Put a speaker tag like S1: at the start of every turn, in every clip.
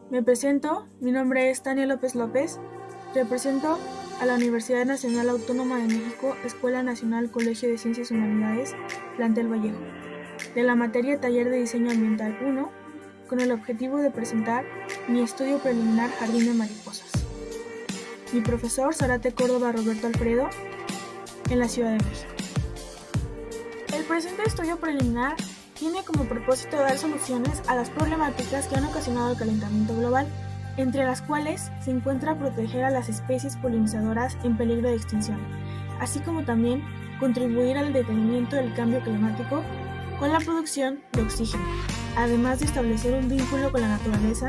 S1: Me presento, mi nombre es Tania López López, represento a la Universidad Nacional Autónoma de México, Escuela Nacional Colegio de Ciencias y Humanidades, Plantel Vallejo, de la materia Taller de Diseño Ambiental 1, con el objetivo de presentar mi estudio preliminar Jardín de Mariposas. Mi profesor Zárate Córdoba Roberto Alfredo, en la Ciudad de México. El presente estudio preliminar tiene como propósito dar soluciones a las problemáticas que han ocasionado el calentamiento global, entre las cuales se encuentra proteger a las especies polinizadoras en peligro de extinción, así como también contribuir al detenimiento del cambio climático con la producción de oxígeno, además de establecer un vínculo con la naturaleza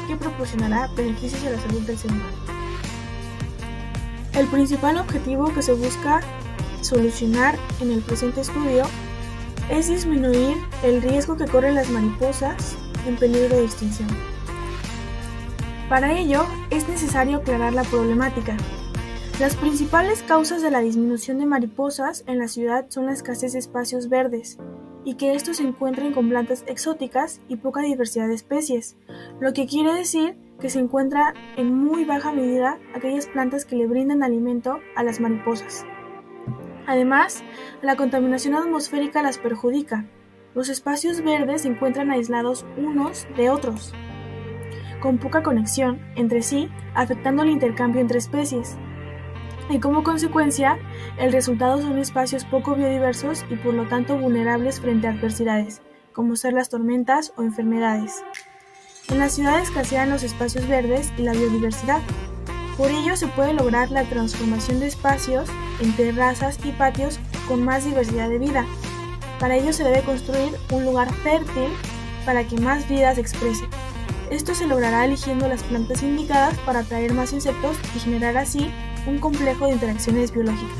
S1: que proporcionará beneficios a la salud del ser humano. El principal objetivo que se busca solucionar en el presente estudio es disminuir el riesgo que corren las mariposas en peligro de extinción. Para ello, es necesario aclarar la problemática. Las principales causas de la disminución de mariposas en la ciudad son la escasez de espacios verdes y que estos se encuentren con plantas exóticas y poca diversidad de especies, lo que quiere decir que se encuentra en muy baja medida aquellas plantas que le brindan alimento a las mariposas. Además, la contaminación atmosférica las perjudica. Los espacios verdes se encuentran aislados unos de otros, con poca conexión entre sí, afectando el intercambio entre especies. Y como consecuencia, el resultado son espacios poco biodiversos y por lo tanto vulnerables frente a adversidades, como ser las tormentas o enfermedades. En las ciudades escasean los espacios verdes y la biodiversidad. Por ello se puede lograr la transformación de espacios en terrazas y patios con más diversidad de vida. Para ello se debe construir un lugar fértil para que más vida se exprese. Esto se logrará eligiendo las plantas indicadas para atraer más insectos y generar así un complejo de interacciones biológicas.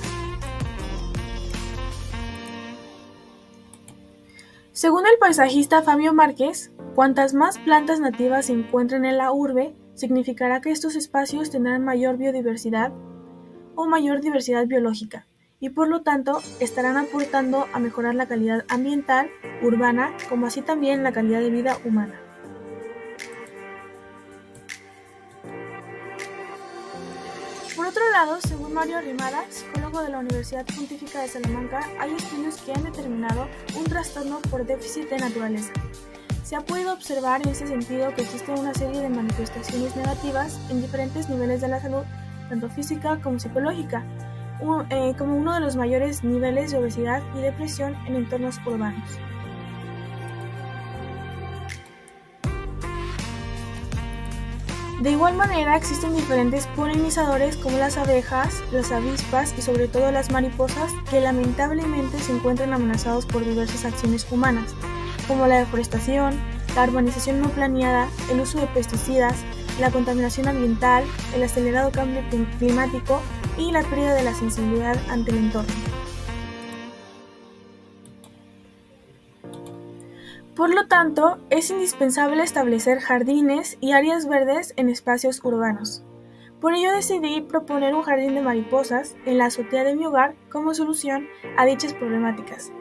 S1: Según el paisajista Fabio Márquez, cuantas más plantas nativas se encuentren en la urbe, significará que estos espacios tendrán mayor biodiversidad o mayor diversidad biológica y por lo tanto estarán aportando a mejorar la calidad ambiental urbana como así también la calidad de vida humana. Por otro lado, según Mario Arrimada, psicólogo de la Universidad Pontífica de Salamanca, hay estudios que han determinado un trastorno por déficit de naturaleza. Se ha podido observar en ese sentido que existe una serie de manifestaciones negativas en diferentes niveles de la salud, tanto física como psicológica, como uno de los mayores niveles de obesidad y depresión en entornos urbanos. De igual manera, existen diferentes polinizadores como las abejas, las avispas y sobre todo las mariposas que lamentablemente se encuentran amenazados por diversas acciones humanas, como la deforestación, la urbanización no planeada, el uso de pesticidas, la contaminación ambiental, el acelerado cambio climático y la pérdida de la sensibilidad ante el entorno. Por lo tanto, es indispensable establecer jardines y áreas verdes en espacios urbanos. Por ello decidí proponer un jardín de mariposas en la azotea de mi hogar como solución a dichas problemáticas.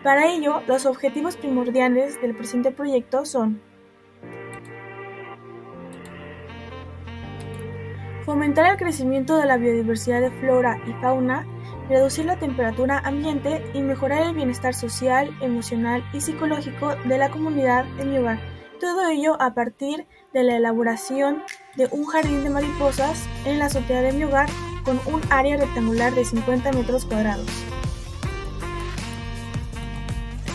S1: Para ello, los objetivos primordiales del presente proyecto son fomentar el crecimiento de la biodiversidad de flora y fauna, reducir la temperatura ambiente y mejorar el bienestar social, emocional y psicológico de la comunidad de mi hogar. Todo ello a partir de la elaboración de un jardín de mariposas en la azotea de mi hogar con un área rectangular de 50 metros cuadrados.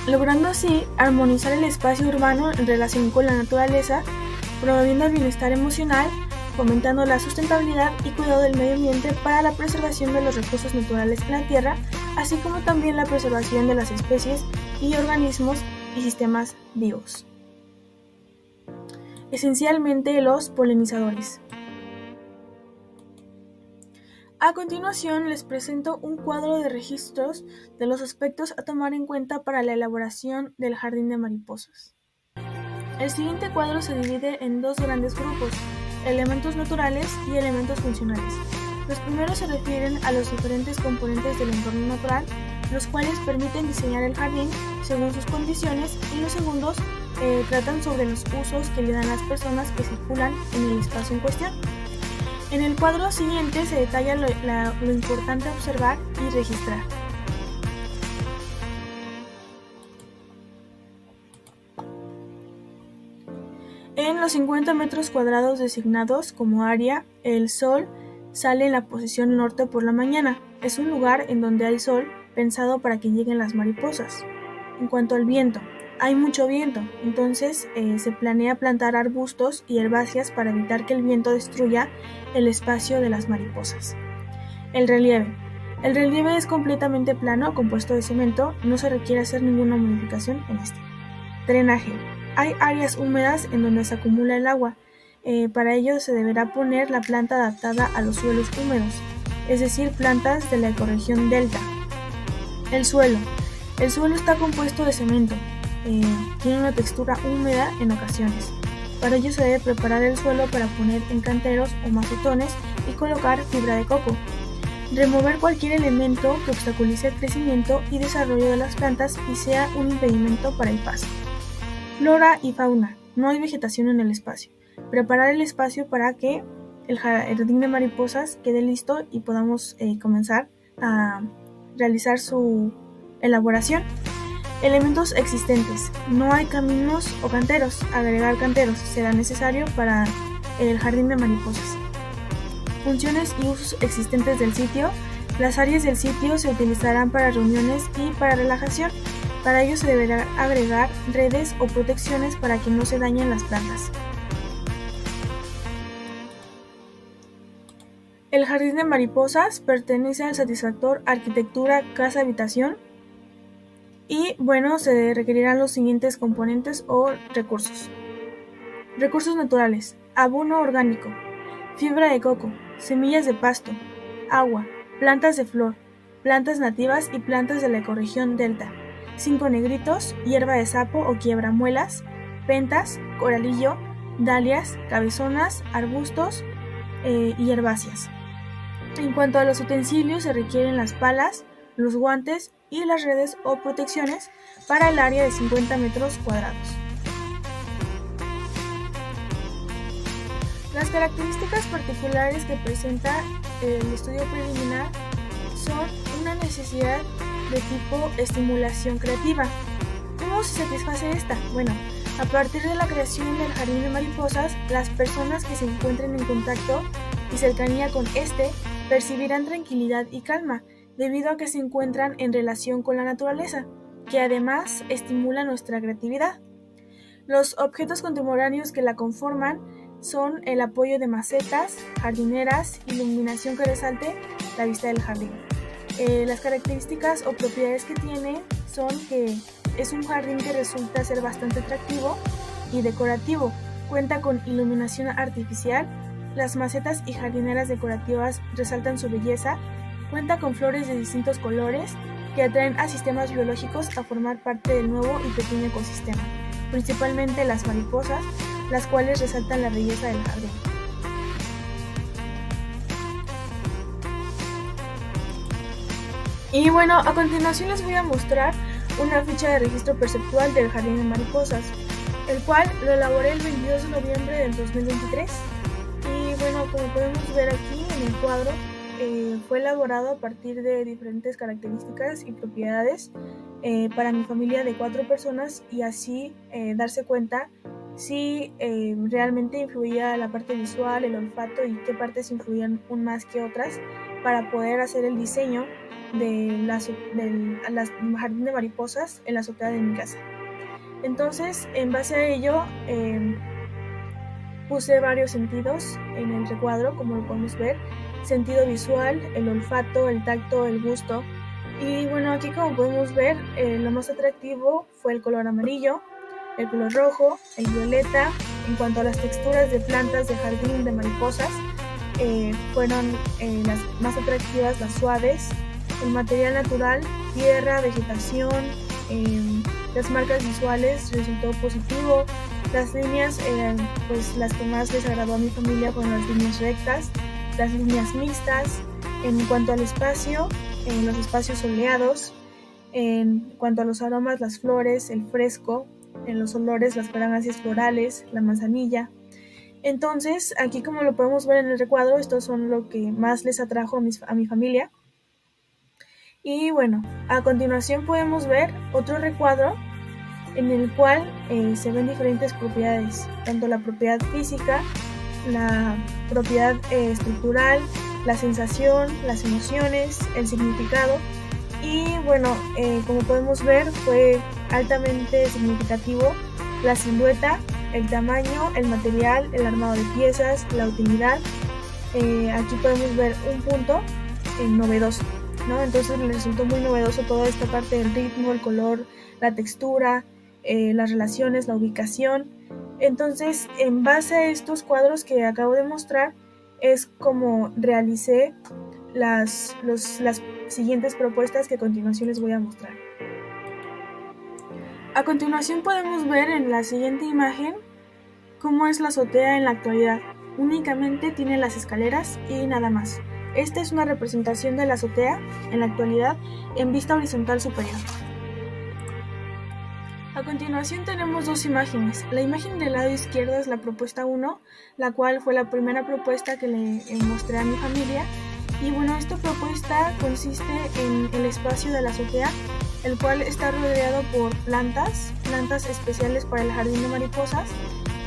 S1: Logrando así armonizar el espacio urbano en relación con la naturaleza, promoviendo el bienestar emocional, fomentando la sustentabilidad y cuidado del medio ambiente para la preservación de los recursos naturales en la tierra, así como también la preservación de las especies y organismos y sistemas vivos. Esencialmente los polinizadores. A continuación les presento un cuadro de registros de los aspectos a tomar en cuenta para la elaboración del jardín de mariposas. El siguiente cuadro se divide en dos grandes grupos: elementos naturales y elementos funcionales. Los primeros se refieren a los diferentes componentes del entorno natural, los cuales permiten diseñar el jardín según sus condiciones, y los segundos tratan sobre los usos que le dan las personas que circulan en el espacio en cuestión. En el cuadro siguiente se detalla lo importante a observar y registrar. En los 50 metros cuadrados designados como área, el Sol sale en la posición norte por la mañana. Es un lugar en donde hay sol pensado para que lleguen las mariposas. En cuanto al viento, hay mucho viento, entonces se planea plantar arbustos y herbáceas para evitar que el viento destruya el espacio de las mariposas. El relieve. El relieve es completamente plano, compuesto de cemento, no se requiere hacer ninguna modificación en este. Drenaje. Hay áreas húmedas en donde se acumula el agua. Para ello se deberá poner la planta adaptada a los suelos húmedos, es decir, plantas de la ecorregión delta. El suelo. El suelo está compuesto de cemento. Tiene una textura húmeda en ocasiones. Para ello se debe preparar el suelo para poner en canteros o macetones y colocar fibra de coco. Remover cualquier elemento que obstaculice el crecimiento y desarrollo de las plantas y sea un impedimento para el paso. Flora y fauna. No hay vegetación en el espacio. Preparar el espacio para que el jardín de mariposas quede listo y podamos comenzar a realizar su elaboración. Elementos existentes. No hay caminos o canteros. Agregar canteros será necesario para el jardín de mariposas. Funciones y usos existentes del sitio. Las áreas del sitio se utilizarán para reuniones y para relajación. Para ello se deberá agregar redes o protecciones para que no se dañen las plantas. El jardín de mariposas pertenece al satisfactor arquitectura casa-habitación y bueno, se requerirán los siguientes componentes o recursos. Recursos naturales: abono orgánico, fibra de coco, semillas de pasto, agua, plantas de flor, plantas nativas y plantas de la ecorregión delta, 5 negritos, hierba de sapo o quiebramuelas, pentas, coralillo, dalias, cabezonas, arbustos y herbáceas. En cuanto a los utensilios, se requieren las palas, los guantes y las redes o protecciones para el área de 50 metros cuadrados. Las características particulares que presenta el estudio preliminar son una necesidad de tipo estimulación creativa. ¿Cómo se satisface esta? Bueno, a partir de la creación del jardín de mariposas, las personas que se encuentren en contacto y cercanía con este percibirán tranquilidad y calma, debido a que se encuentran en relación con la naturaleza, que además estimula nuestra creatividad. Los objetos contemporáneos que la conforman son el apoyo de macetas, jardineras, iluminación que resalte la vista del jardín. Las características o propiedades que tiene son que es un jardín que resulta ser bastante atractivo y decorativo. Cuenta con iluminación artificial, las macetas y jardineras decorativas resaltan su belleza, cuenta con flores de distintos colores que atraen a sistemas biológicos a formar parte del nuevo y pequeño ecosistema, principalmente las mariposas, las cuales resaltan la belleza del jardín. Y bueno, a continuación les voy a mostrar una ficha de registro perceptual del jardín de mariposas, el cual lo elaboré el 22 de noviembre del 2023. Y bueno, como podemos ver aquí en el cuadro, fue elaborado a partir de diferentes características y propiedades para mi familia de 4 personas y así darse cuenta si realmente influía la parte visual, el olfato y qué partes influían un más que otras para poder hacer el diseño del jardín de mariposas en la azotea de mi casa. Entonces, en base a ello, puse varios sentidos en el recuadro, como lo podemos ver: sentido visual, el olfato, el tacto, el gusto. Y bueno, aquí como podemos ver, lo más atractivo fue el color amarillo, el color rojo, el violeta. En cuanto a las texturas de plantas de jardín de mariposas, fueron las más atractivas, las suaves. El material natural, tierra, vegetación, las marcas visuales resultó positivo. Las líneas, pues las que más les agradó a mi familia fueron las líneas rectas, las líneas mixtas. En cuanto al espacio, los espacios soleados. En cuanto a los aromas, las flores, el fresco, en los olores, las fragancias florales, la manzanilla. Entonces, aquí como lo podemos ver en el recuadro, estos son lo que más les atrajo a mi familia. Y bueno, a continuación podemos ver otro recuadro en el cual se ven diferentes propiedades, tanto la propiedad física, la propiedad estructural, la sensación, las emociones, el significado. Y bueno, como podemos ver, fue altamente significativo la silueta, el tamaño, el material, el armado de piezas, la utilidad. Aquí podemos ver un punto novedoso, ¿no? Entonces le resultó muy novedoso toda esta parte del ritmo, el color, la textura, las relaciones, la ubicación. Entonces, en base a estos cuadros que acabo de mostrar, es como realicé las siguientes propuestas que a continuación les voy a mostrar. A continuación podemos ver en la siguiente imagen cómo es la azotea en la actualidad. Únicamente tiene las escaleras y nada más. Esta es una representación de la azotea en la actualidad en vista horizontal superior. A continuación tenemos dos imágenes. La imagen del lado izquierdo es la propuesta 1, la cual fue la primera propuesta que le mostré a mi familia. Y bueno, esta propuesta consiste en el espacio de la azotea, el cual está rodeado por plantas especiales para el jardín de mariposas.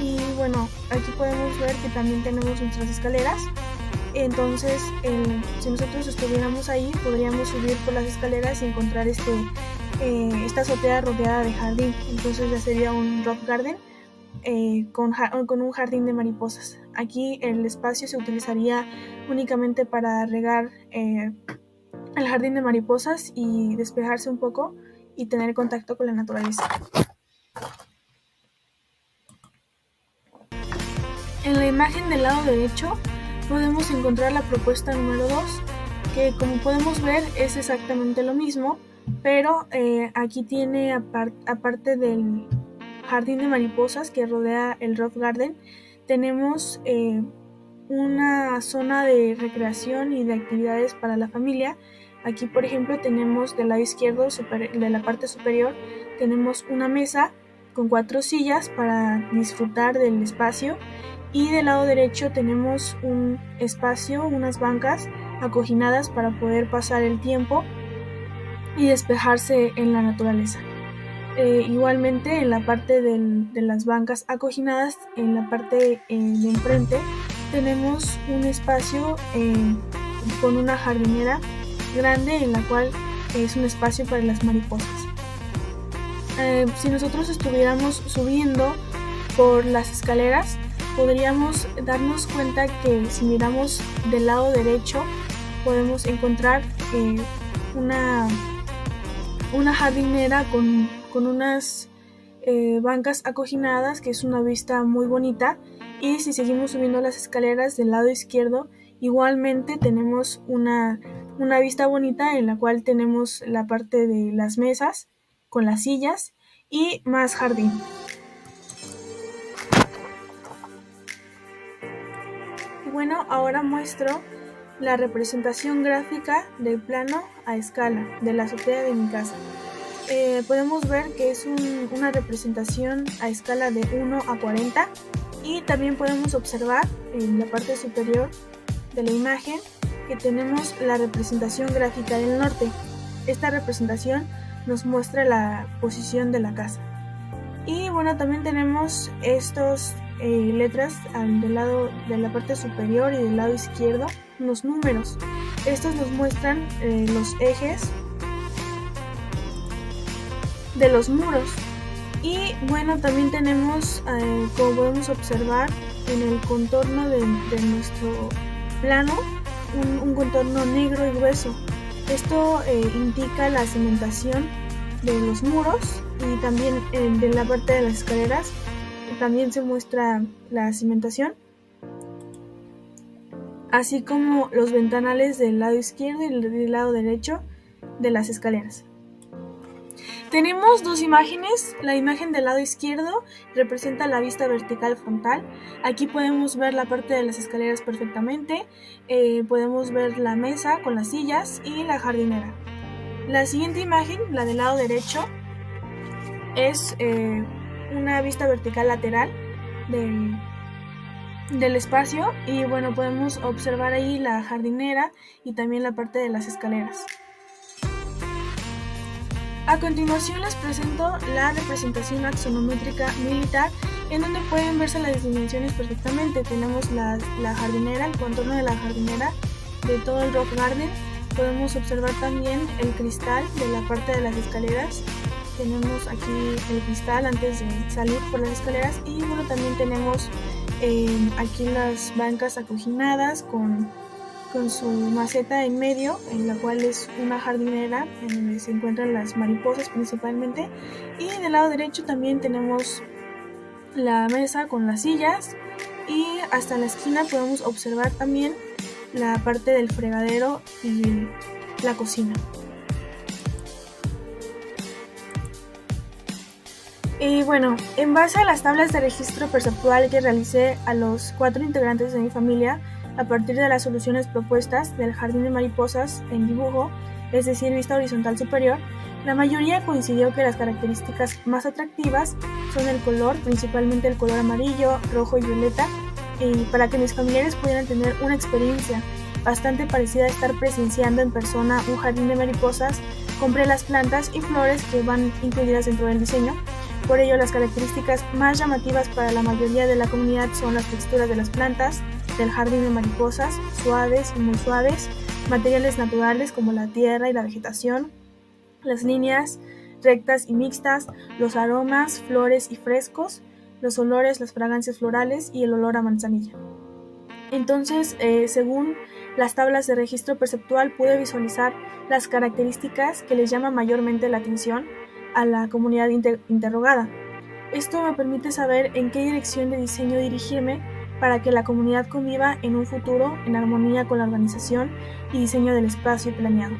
S1: Y bueno, aquí podemos ver que también tenemos nuestras escaleras. Entonces, si nosotros estuviéramos ahí, podríamos subir por las escaleras y encontrar esta azotea rodeada de jardín. Entonces ya sería un rock garden con un jardín de mariposas. Aquí el espacio se utilizaría únicamente para regar el jardín de mariposas y despejarse un poco y tener contacto con la naturaleza. En la imagen del lado derecho podemos encontrar la propuesta número 2, que como podemos ver es exactamente lo mismo, pero aquí tiene, aparte del jardín de mariposas que rodea el Rock Garden, tenemos una zona de recreación y de actividades para la familia. Aquí, por ejemplo, tenemos del lado izquierdo, de la parte superior, tenemos una mesa con 4 sillas para disfrutar del espacio. Y del lado derecho tenemos un espacio, unas bancas acoginadas para poder pasar el tiempo y despejarse en la naturaleza. Igualmente en la parte de las bancas acoginadas, en la parte de enfrente, tenemos un espacio con una jardinera grande en la cual es un espacio para las mariposas. Si nosotros estuviéramos subiendo por las escaleras, podríamos darnos cuenta que si miramos del lado derecho podemos encontrar una jardinera con unas bancas acoginadas, que es una vista muy bonita. Y si seguimos subiendo las escaleras del lado izquierdo, igualmente tenemos una vista bonita en la cual tenemos la parte de las mesas con las sillas y más jardín. Y bueno, ahora muestro la representación gráfica del plano a escala de la azotea de mi casa. Podemos ver que es una representación a escala de 1 a 40 y también podemos observar en la parte superior de la imagen que tenemos la representación gráfica del norte. Esta representación nos muestra la posición de la casa. Y bueno, también tenemos estas letras del lado de la parte superior y del lado izquierdo, unos números. Estos nos muestran los ejes de los muros. Y bueno, también tenemos, como podemos observar en el contorno de nuestro plano, un contorno negro y grueso. Esto indica la cimentación de los muros, y también de la parte de las escaleras también se muestra la cimentación, así como los ventanales del lado izquierdo y del lado derecho de las escaleras. Tenemos dos imágenes. La imagen del lado izquierdo representa la vista vertical frontal. Aquí podemos ver la parte de las escaleras perfectamente, podemos ver la mesa con las sillas y la jardinera. La siguiente imagen, la del lado derecho, es una vista vertical lateral del espacio y bueno, podemos observar ahí la jardinera y también la parte de las escaleras. A continuación les presento la representación axonométrica militar, en donde pueden verse las dimensiones perfectamente. Tenemos la jardinera, el contorno de la jardinera de todo el Rock Garden. Podemos observar también el cristal de la parte de las escaleras. Tenemos aquí el cristal antes de salir por las escaleras y bueno, también tenemos aquí las bancas acoginadas con su maceta en medio, en la cual es una jardinera en donde se encuentran las mariposas principalmente, y del lado derecho también tenemos la mesa con las sillas y hasta la esquina podemos observar también la parte del fregadero y la cocina. Y bueno, en base a las tablas de registro perceptual que realicé a los 4 integrantes de mi familia, a partir de las soluciones propuestas del jardín de mariposas en dibujo, es decir, vista horizontal superior, la mayoría coincidió que las características más atractivas son el color, principalmente el color amarillo, rojo y violeta, y para que mis familiares pudieran tener una experiencia bastante parecida a estar presenciando en persona un jardín de mariposas, compré las plantas y flores que van incluidas dentro del diseño. Por ello, las características más llamativas para la mayoría de la comunidad son las texturas de las plantas del jardín de mariposas, suaves y muy suaves, materiales naturales como la tierra y la vegetación, las líneas rectas y mixtas, los aromas, flores y frescos, los olores, las fragancias florales y el olor a manzanilla. Entonces, según las tablas de registro perceptual, pude visualizar las características que les llama mayormente la atención a la comunidad interrogada. Esto me permite saber en qué dirección de diseño dirigirme para que la comunidad conviva en un futuro en armonía con la organización y diseño del espacio planeado,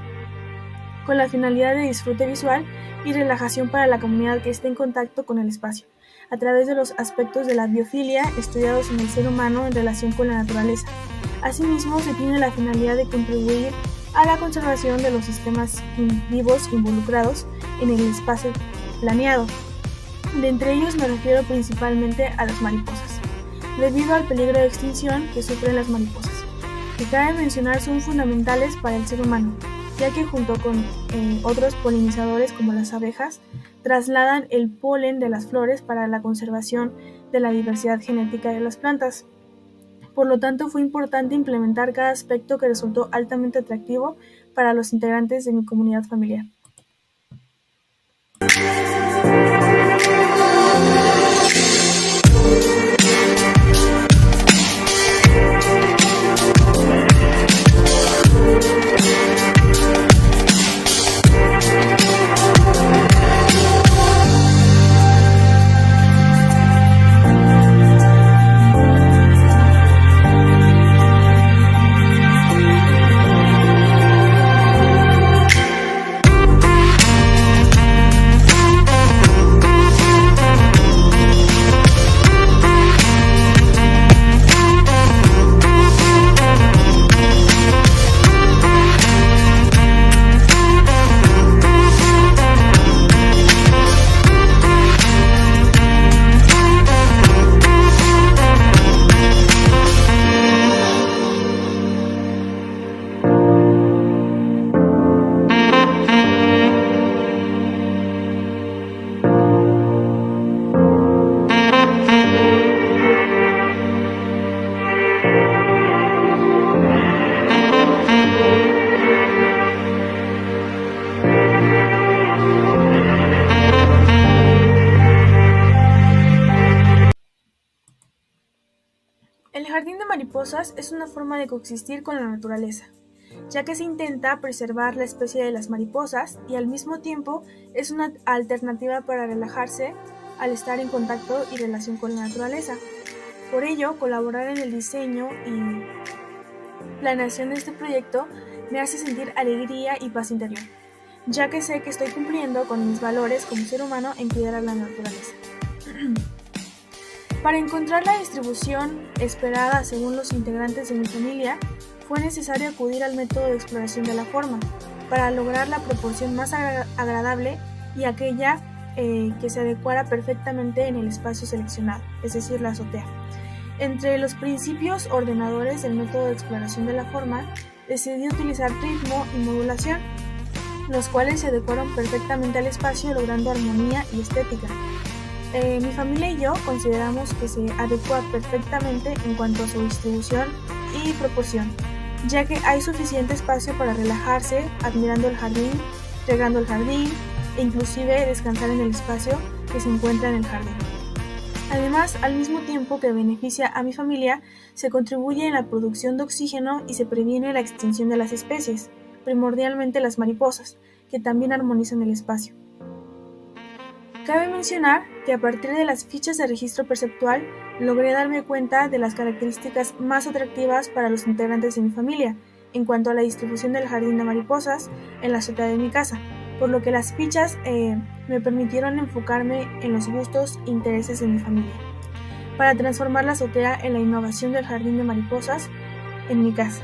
S1: con la finalidad de disfrute visual y relajación para la comunidad que esté en contacto con el espacio, a través de los aspectos de la biofilia estudiados en el ser humano en relación con la naturaleza. Asimismo, se tiene la finalidad de contribuir a la conservación de los sistemas vivos involucrados en el espacio planeado. De entre ellos me refiero principalmente a las mariposas, debido al peligro de extinción que sufren las mariposas, que cabe mencionar son fundamentales para el ser humano, ya que junto con otros polinizadores como las abejas, trasladan el polen de las flores para la conservación de la diversidad genética de las plantas. Por lo tanto, fue importante implementar cada aspecto que resultó altamente atractivo para los integrantes de mi comunidad familiar. El jardín de mariposas es una forma de coexistir con la naturaleza, ya que se intenta preservar la especie de las mariposas y al mismo tiempo es una alternativa para relajarse al estar en contacto y relación con la naturaleza. Por ello, colaborar en el diseño y planeación de este proyecto me hace sentir alegría y paz interior, ya que sé que estoy cumpliendo con mis valores como ser humano en cuidar a la naturaleza. Para encontrar la distribución esperada según los integrantes de mi familia, fue necesario acudir al método de exploración de la forma, para lograr la proporción más agradable y aquella que se adecuara perfectamente en el espacio seleccionado, es decir, la azotea. Entre los principios ordenadores del método de exploración de la forma, decidí utilizar ritmo y modulación, los cuales se adecuaron perfectamente al espacio, logrando armonía y estética. Mi familia y yo consideramos que se adecua perfectamente en cuanto a su distribución y proporción, ya que hay suficiente espacio para relajarse admirando el jardín, regando el jardín e inclusive descansar en el espacio que se encuentra en el jardín. Además, al mismo tiempo que beneficia a mi familia, se contribuye en la producción de oxígeno y se previene la extinción de las especies, primordialmente las mariposas, que también armonizan el espacio. Cabe mencionar que a partir de las fichas de registro perceptual, logré darme cuenta de las características más atractivas para los integrantes de mi familia, en cuanto a la distribución del jardín de mariposas en la azotea de mi casa, por lo que las fichas me permitieron enfocarme en los gustos e intereses de mi familia, para transformar la azotea en la innovación del jardín de mariposas en mi casa.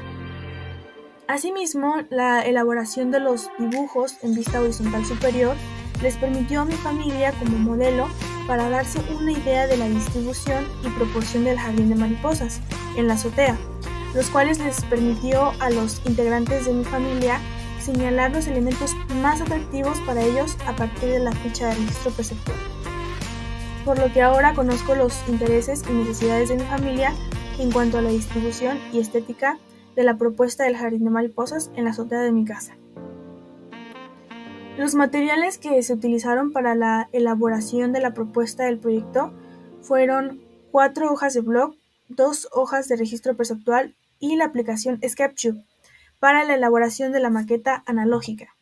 S1: Asimismo, la elaboración de los dibujos en vista horizontal superior les permitió a mi familia como modelo para darse una idea de la distribución y proporción del jardín de mariposas en la azotea, los cuales les permitió a los integrantes de mi familia señalar los elementos más atractivos para ellos a partir de la ficha de registro perceptual. Por lo que ahora conozco los intereses y necesidades de mi familia en cuanto a la distribución y estética de la propuesta del jardín de mariposas en la azotea de mi casa. Los materiales que se utilizaron para la elaboración de la propuesta del proyecto fueron 4 hojas de blog, 2 hojas de registro perceptual y la aplicación SketchUp para la elaboración de la maqueta analógica.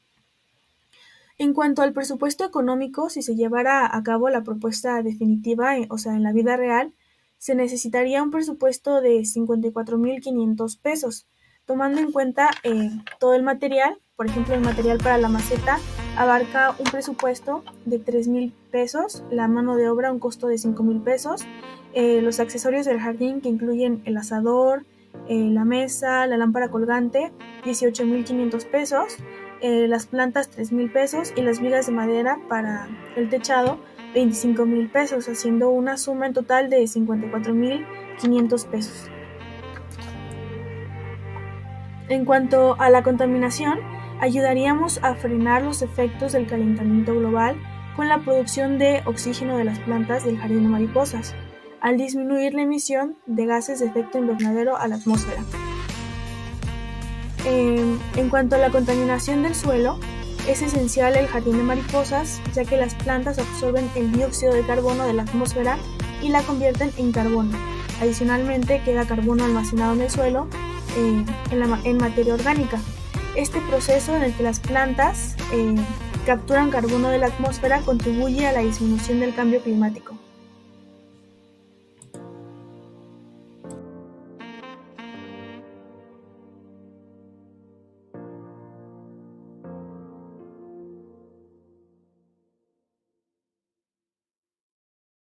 S1: En cuanto al presupuesto económico, si se llevara a cabo la propuesta definitiva, o sea, en la vida real, se necesitaría un presupuesto de 54,500 pesos, tomando en cuenta todo el material. Por ejemplo, el material para la maceta abarca un presupuesto de 3,000 pesos, la mano de obra un costo de 5,000 pesos, los accesorios del jardín que incluyen el asador, la mesa, la lámpara colgante, 18,500 pesos, las plantas 3,000 pesos y las vigas de madera para el techado 25,000 pesos, haciendo una suma en total de 54,500 pesos. En cuanto a la contaminación, ayudaríamos a frenar los efectos del calentamiento global con la producción de oxígeno de las plantas del jardín de mariposas, al disminuir la emisión de gases de efecto invernadero a la atmósfera. En cuanto a la contaminación del suelo, es esencial el jardín de mariposas, ya que las plantas absorben el dióxido de carbono de la atmósfera y la convierten en carbono. Adicionalmente, queda carbono almacenado en el suelo en materia orgánica. Este proceso en el que las plantas capturan carbono de la atmósfera contribuye a la disminución del cambio climático.